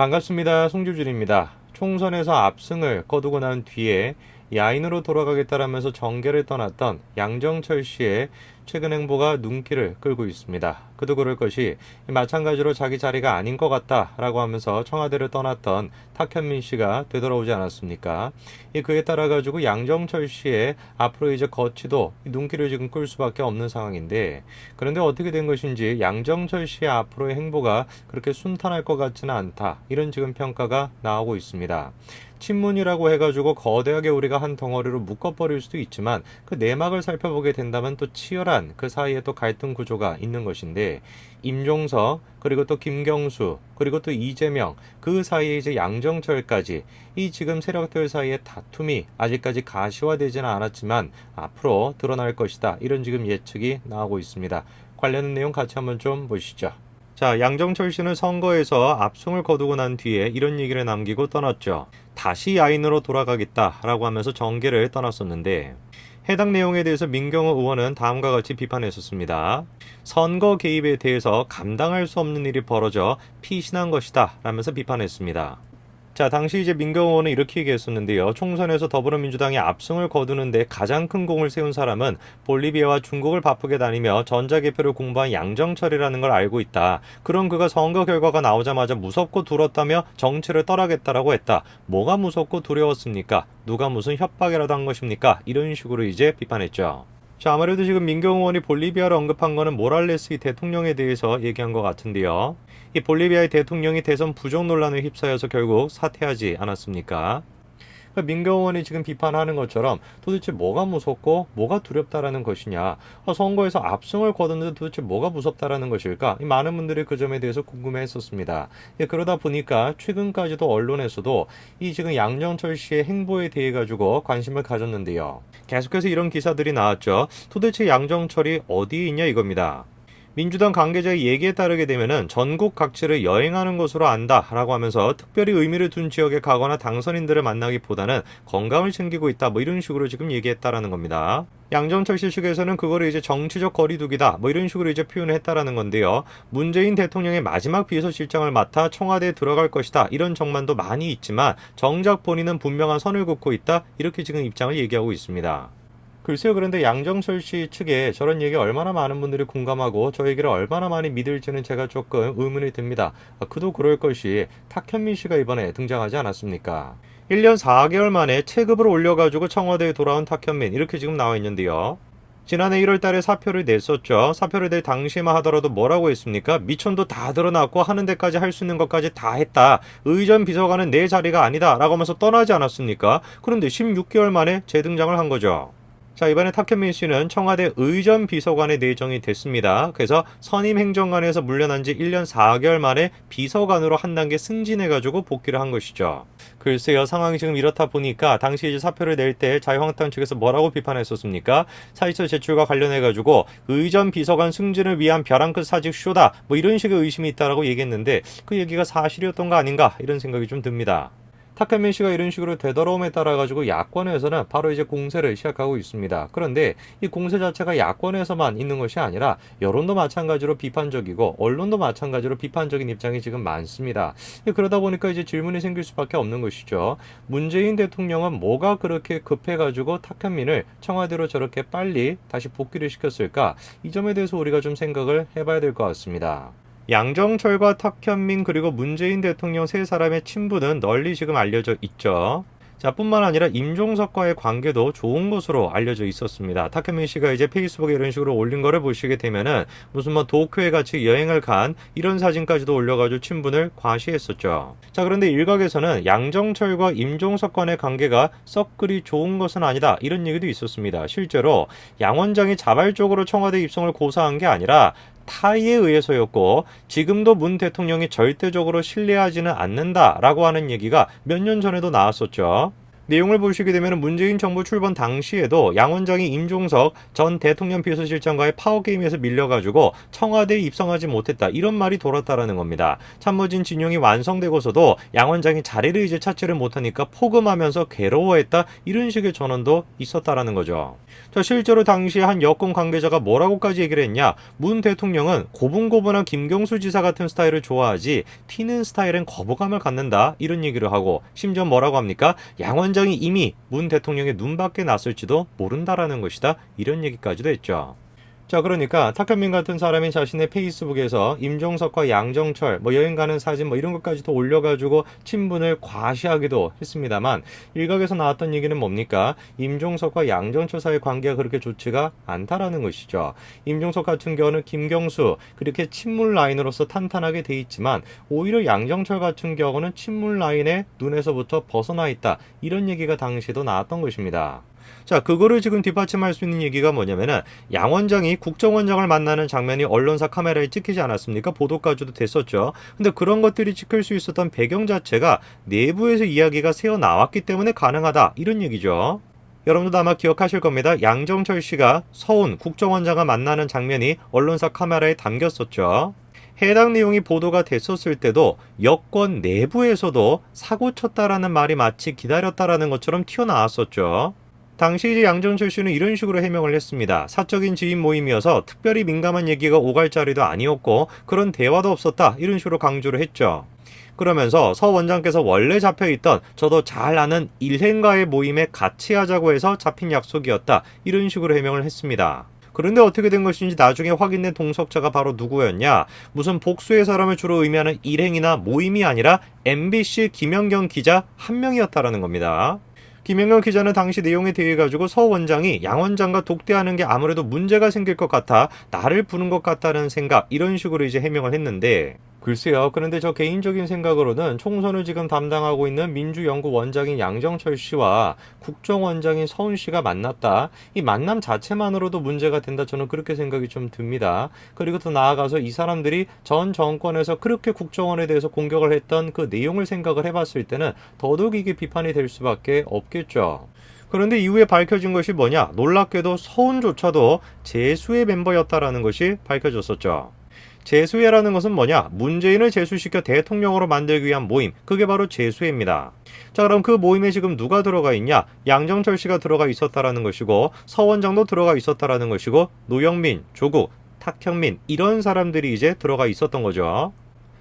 반갑습니다. 송주준입니다. 총선에서 압승을 거두고 난 뒤에 야인으로 돌아가겠다라면서 정계를 떠났던 양정철 씨의 최근 행보가 눈길을 끌고 있습니다. 그도 그럴 것이 마찬가지로 자기 자리가 아닌 것 같다라고 하면서 청와대를 떠났던 탁현민 씨가 되돌아오지 않았습니까? 그에 따라 가지고 양정철 씨의 앞으로 이제 거취도 눈길을 지금 끌 수밖에 없는 상황인데, 그런데 어떻게 된 것인지 양정철 씨의 앞으로의 행보가 그렇게 순탄할 것 같지는 않다, 이런 지금 평가가 나오고 있습니다. 친문이라고 해가지고 거대하게 우리가 한 덩어리로 묶어버릴 수도 있지만 그 내막을 살펴보게 된다면 또 치열한 그 사이에 또 갈등 구조가 있는 것인데, 임종석 그리고 또 김경수 그리고 또 이재명 그 사이에 이제 양정철까지 이 지금 세력들 사이의 다툼이 아직까지 가시화되지는 않았지만 앞으로 드러날 것이다, 이런 지금 예측이 나오고 있습니다. 관련 내용 같이 한번 좀 보시죠. 자, 양정철 씨는 선거에서 압승을 거두고 난 뒤에 이런 얘기를 남기고 떠났죠. 다시 야인으로 돌아가겠다라고 하면서 정계를 떠났었는데, 해당 내용에 대해서 민경호 의원은 다음과 같이 비판했었습니다. 선거 개입에 대해서 감당할 수 없는 일이 벌어져 피신한 것이다 라면서 비판했습니다. 자, 당시 이제 민경호 의원은 이렇게 얘기했었는데요. 총선에서 더불어민주당이 압승을 거두는데 가장 큰 공을 세운 사람은 볼리비아와 중국을 바쁘게 다니며 전자개표를 공부한 양정철이라는 걸 알고 있다. 그런 그가 선거 결과가 나오자마자 무섭고 두렵다며 정치를 떠나겠다라고 했다. 뭐가 무섭고 두려웠습니까? 누가 무슨 협박이라도 한 것입니까? 이런 식으로 이제 비판했죠. 자, 아무래도 지금 민경호 의원이 볼리비아를 언급한 거는 모랄레스 대통령에 대해서 얘기한 것 같은데요. 이 볼리비아의 대통령이 대선 부정 논란에 휩싸여서 결국 사퇴하지 않았습니까? 민경호 의원이 지금 비판하는 것처럼 도대체 뭐가 무섭고 뭐가 두렵다라는 것이냐, 선거에서 압승을 거뒀는데 도대체 뭐가 무섭다라는 것일까, 많은 분들이 그 점에 대해서 궁금해했었습니다. 그러다 보니까 최근까지도 언론에서도 이 지금 양정철 씨의 행보에 대해 가지고 관심을 가졌는데요. 계속해서 이런 기사들이 나왔죠. 도대체 양정철이 어디에 있냐 이겁니다. 민주당 관계자의 얘기에 따르게 되면은 전국 각지를 여행하는 것으로 안다라고 하면서 특별히 의미를 둔 지역에 가거나 당선인들을 만나기보다는 건강을 챙기고 있다, 뭐 이런 식으로 지금 얘기했다라는 겁니다. 양정철 씨 측에서는 그거를 이제 정치적 거리두기다, 뭐 이런 식으로 이제 표현을 했다라는 건데요. 문재인 대통령의 마지막 비서실장을 맡아 청와대에 들어갈 것이다, 이런 정만도 많이 있지만 정작 본인은 분명한 선을 긋고 있다, 이렇게 지금 입장을 얘기하고 있습니다. 글쎄요, 그런데 양정철 씨 측에 저런 얘기 얼마나 많은 분들이 공감하고 저 얘기를 얼마나 많이 믿을지는 제가 조금 의문이 듭니다. 그도 그럴 것이 탁현민 씨가 이번에 등장하지 않았습니까? 1년 4개월 만에 체급을 올려가지고 청와대에 돌아온 탁현민, 이렇게 지금 나와 있는데요. 지난해 1월 달에 사표를 냈었죠. 사표를 낼 당시만 하더라도 뭐라고 했습니까? 미천도 다 드러났고 하는 데까지 할 수 있는 것까지 다 했다. 의전 비서관은 내 자리가 아니다 라고 하면서 떠나지 않았습니까? 그런데 16개월 만에 재등장을 한 거죠. 자, 이번에 탁현민 씨는 청와대 의전 비서관에 내정이 됐습니다. 그래서 선임 행정관에서 물러난 지 1년 4개월 만에 비서관으로 한 단계 승진해가지고 복귀를 한 것이죠. 글쎄요, 상황이 지금 이렇다 보니까 당시 이제 사표를 낼 때 자유한국당 측에서 뭐라고 비판했었습니까? 사직서 제출과 관련해가지고 의전 비서관 승진을 위한 벼랑 끝 사직 쇼다, 뭐 이런 식의 의심이 있다라고 얘기했는데 그 얘기가 사실이었던 거 아닌가, 이런 생각이 좀 듭니다. 탁현민 씨가 이런 식으로 되돌아옴에 따라 가지고 야권에서는 바로 이제 공세를 시작하고 있습니다. 그런데 이 공세 자체가 야권에서만 있는 것이 아니라 여론도 마찬가지로 비판적이고 언론도 마찬가지로 비판적인 입장이 지금 많습니다. 그러다 보니까 이제 질문이 생길 수밖에 없는 것이죠. 문재인 대통령은 뭐가 그렇게 급해가지고 탁현민을 청와대로 저렇게 빨리 다시 복귀를 시켰을까? 이 점에 대해서 우리가 좀 생각을 해봐야 될 것 같습니다. 양정철과 탁현민 그리고 문재인 대통령 세 사람의 친분은 널리 지금 알려져 있죠. 자, 뿐만 아니라 임종석과의 관계도 좋은 것으로 알려져 있었습니다. 탁현민 씨가 이제 페이스북에 이런 식으로 올린 거를 보시게 되면은 무슨 뭐 도쿄에 같이 여행을 간 이런 사진까지도 올려가지고 친분을 과시했었죠. 자, 그런데 일각에서는 양정철과 임종석 간의 관계가 썩 그리 좋은 것은 아니다, 이런 얘기도 있었습니다. 실제로 양 원장이 자발적으로 청와대 입성을 고사한 게 아니라 타의에 의해서였고, 지금도 문 대통령이 절대적으로 신뢰하지는 않는다라고 하는 얘기가 몇 년 전에도 나왔었죠. 내용을 보시게 되면 문재인 정부 출범 당시에도 양 원장이 임종석 전 대통령 비서실장과의 파워게임에서 밀려가지고 청와대에 입성하지 못했다, 이런 말이 돌았다라는 겁니다. 참모진 진용이 완성되고서도 양 원장이 자리를 이제 찾지를 못하니까 포금하면서 괴로워했다, 이런 식의 전언도 있었다라는 거죠. 자, 실제로 당시에 한 여권 관계자가 뭐라고까지 얘기를 했냐, 문 대통령은 고분고분한 김경수 지사 같은 스타일을 좋아하지 튀는 스타일엔 거부감을 갖는다, 이런 얘기를 하고, 심지어 뭐라고 합니까? 양 원장이 이미 문 대통령의 눈밖에 났을지도 모른다라는 것이다, 이런 얘기까지도 했죠. 자, 그러니까 탁현민 같은 사람이 자신의 페이스북에서 임종석과 양정철 여행 가는 사진 이런 것까지도 올려가지고 친분을 과시하기도 했습니다만, 일각에서 나왔던 얘기는 뭡니까? 임종석과 양정철 사이의 관계가 그렇게 좋지가 않다라는 것이죠. 임종석 같은 경우는 김경수 그렇게 친문 라인으로서 탄탄하게 돼 있지만, 오히려 양정철 같은 경우는 친문 라인의 눈에서부터 벗어나 있다, 이런 얘기가 당시에도 나왔던 것입니다. 자, 그거를 지금 뒷받침할 수 있는 얘기가 뭐냐면은, 양 원장이 국정원장을 만나는 장면이 언론사 카메라에 찍히지 않았습니까? 보도까지도 됐었죠. 근데 그런 것들이 찍힐 수 있었던 배경 자체가 내부에서 이야기가 새어 나왔기 때문에 가능하다, 이런 얘기죠. 여러분도 아마 기억하실 겁니다. 양정철 씨가 서훈 국정원장을 만나는 장면이 언론사 카메라에 담겼었죠. 해당 내용이 보도가 됐었을 때도 여권 내부에서도 사고 쳤다라는 말이 마치 기다렸다라는 것처럼 튀어나왔었죠. 당시 이제 양정철 씨는 이런 식으로 해명을 했습니다. 사적인 지인 모임이어서 특별히 민감한 얘기가 오갈 자리도 아니었고 그런 대화도 없었다, 이런 식으로 강조를 했죠. 그러면서 서 원장께서 원래 잡혀있던 저도 잘 아는 일행과의 모임에 같이 하자고 해서 잡힌 약속이었다, 이런 식으로 해명을 했습니다. 그런데 어떻게 된 것인지 나중에 확인된 동석자가 바로 누구였냐, 무슨 복수의 사람을 주로 의미하는 일행이나 모임이 아니라 MBC 김연경 기자 한 명이었다라는 겁니다. 김연경 기자는 당시 내용에 대해 가지고 서 원장이 양 원장과 독대하는 게 아무래도 문제가 생길 것 같아 나를 부른 것 같다는 생각, 이런 식으로 이제 해명을 했는데, 글쎄요. 그런데 저 개인적인 생각으로는 총선을 지금 담당하고 있는 민주연구원장인 양정철 씨와 국정원장인 서훈 씨가 만났다, 이 만남 자체만으로도 문제가 된다, 저는 그렇게 생각이 좀 듭니다. 그리고 또 나아가서 이 사람들이 전 정권에서 그렇게 국정원에 대해서 공격을 했던 그 내용을 생각을 해봤을 때는 더더욱 이게 비판이 될 수밖에 없겠죠. 그런데 이후에 밝혀진 것이 뭐냐, 놀랍게도 서훈조차도 재수의 멤버였다라는 것이 밝혀졌었죠. 재수회라는 것은 뭐냐, 문재인을 재수시켜 대통령으로 만들기 위한 모임, 그게 바로 재수회입니다. 자, 그럼 그 모임에 지금 누가 들어가 있냐, 양정철 씨가 들어가 있었다라는 것이고, 서 원장도 들어가 있었다라는 것이고, 노영민, 조국, 탁현민, 이런 사람들이 이제 들어가 있었던 거죠.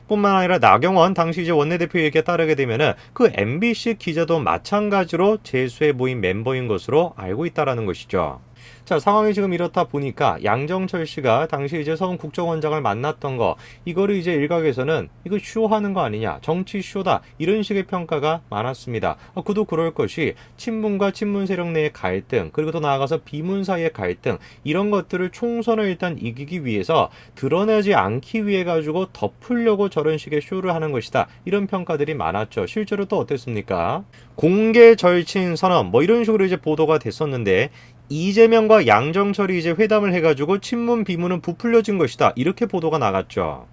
뿐만 아니라 나경원 당시 이제 원내대표 얘기에 따르게 되면은 그 MBC 기자도 마찬가지로 재수회 모임 멤버인 것으로 알고 있다라는 것이죠. 자, 상황이 지금 이렇다 보니까 양정철 씨가 당시 이제 서훈 국정원장을 만났던 거, 이거를 이제 일각에서는 이거 쇼하는 거 아니냐, 정치 쇼다, 이런 식의 평가가 많았습니다. 그도 그럴 것이 친문과 친문 세력 내의 갈등, 그리고 또 나아가서 비문 사이의 갈등, 이런 것들을 총선을 일단 이기기 위해서 드러내지 않기 위해 가지고 덮으려고 저런 식의 쇼를 하는 것이다, 이런 평가들이 많았죠. 실제로 또 어땠습니까? 공개 절친 선언 이런 식으로 이제 보도가 됐었는데, 이재명과 양정철이 이제 회담을 해가지고 친문 비문은 부풀려진 것이다, 이렇게 보도가 나갔죠.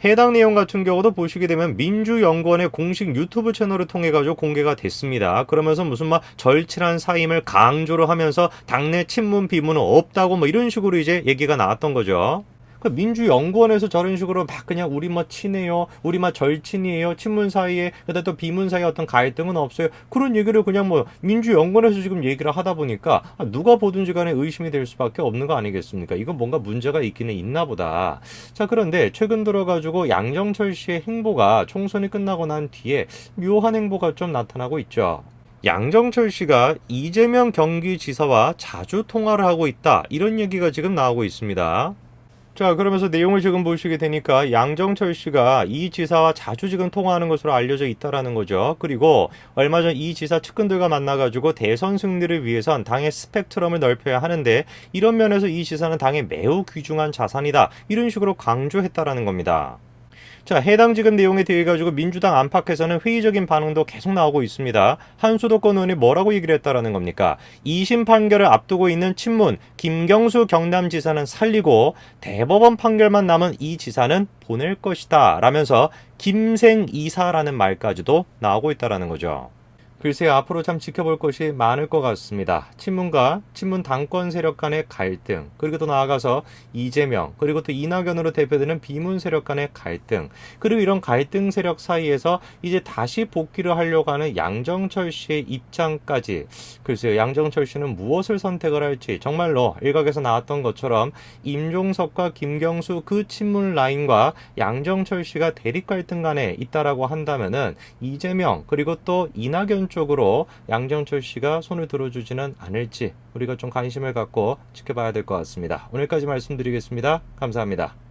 해당 내용 같은 경우도 보시게 되면 민주연구원의 공식 유튜브 채널을 통해 가지고 공개가 됐습니다. 그러면서 무슨 절친한 사임을 강조를 하면서 당내 친문 비문은 없다고 이런 식으로 이제 얘기가 나왔던 거죠. 민주연구원에서 저런 식으로 그냥 우리 친해요, 우리 절친이에요, 친문 사이에, 그다음 또 비문 사이에 어떤 갈등은 없어요, 그런 얘기를 그냥 민주연구원에서 지금 얘기를 하다 보니까 누가 보든지 간에 의심이 될 수밖에 없는 거 아니겠습니까? 이건 뭔가 문제가 있기는 있나 보다. 자, 그런데 최근 들어가지고 양정철 씨의 행보가 총선이 끝나고 난 뒤에 묘한 행보가 좀 나타나고 있죠. 양정철 씨가 이재명 경기지사와 자주 통화를 하고 있다, 이런 얘기가 지금 나오고 있습니다. 자, 그러면서 내용을 지금 보시게 되니까 양정철 씨가 이 지사와 자주 지금 통화하는 것으로 알려져 있다라는 거죠. 그리고 얼마 전 이 지사 측근들과 만나가지고 대선 승리를 위해선 당의 스펙트럼을 넓혀야 하는데, 이런 면에서 이 지사는 당의 매우 귀중한 자산이다, 이런 식으로 강조했다라는 겁니다. 자, 해당 지금 내용에 대해 가지고 민주당 안팎에서는 회의적인 반응도 계속 나오고 있습니다. 한수도권 의원이 뭐라고 얘기를 했다라는 겁니까? 2심 판결을 앞두고 있는 친문 김경수 경남지사는 살리고 대법원 판결만 남은 이 지사는 보낼 것이다, 라면서 김생이사라는 말까지도 나오고 있다라는 거죠. 글쎄요, 앞으로 참 지켜볼 것이 많을 것 같습니다. 친문과 친문 당권 세력 간의 갈등, 그리고 또 나아가서 이재명, 그리고 또 이낙연으로 대표되는 비문 세력 간의 갈등, 그리고 이런 갈등 세력 사이에서 이제 다시 복귀를 하려고 하는 양정철 씨의 입장까지, 글쎄요, 양정철 씨는 무엇을 선택을 할지, 정말로 일각에서 나왔던 것처럼 임종석과 김경수 그 친문 라인과 양정철 씨가 대립 갈등 간에 있다라고 한다면은 이재명, 그리고 또 이낙연 쪽으로 양정철 씨가 손을 들어주지는 않을지 우리가 좀 관심을 갖고 지켜봐야 될 것 같습니다. 오늘까지 말씀드리겠습니다. 감사합니다.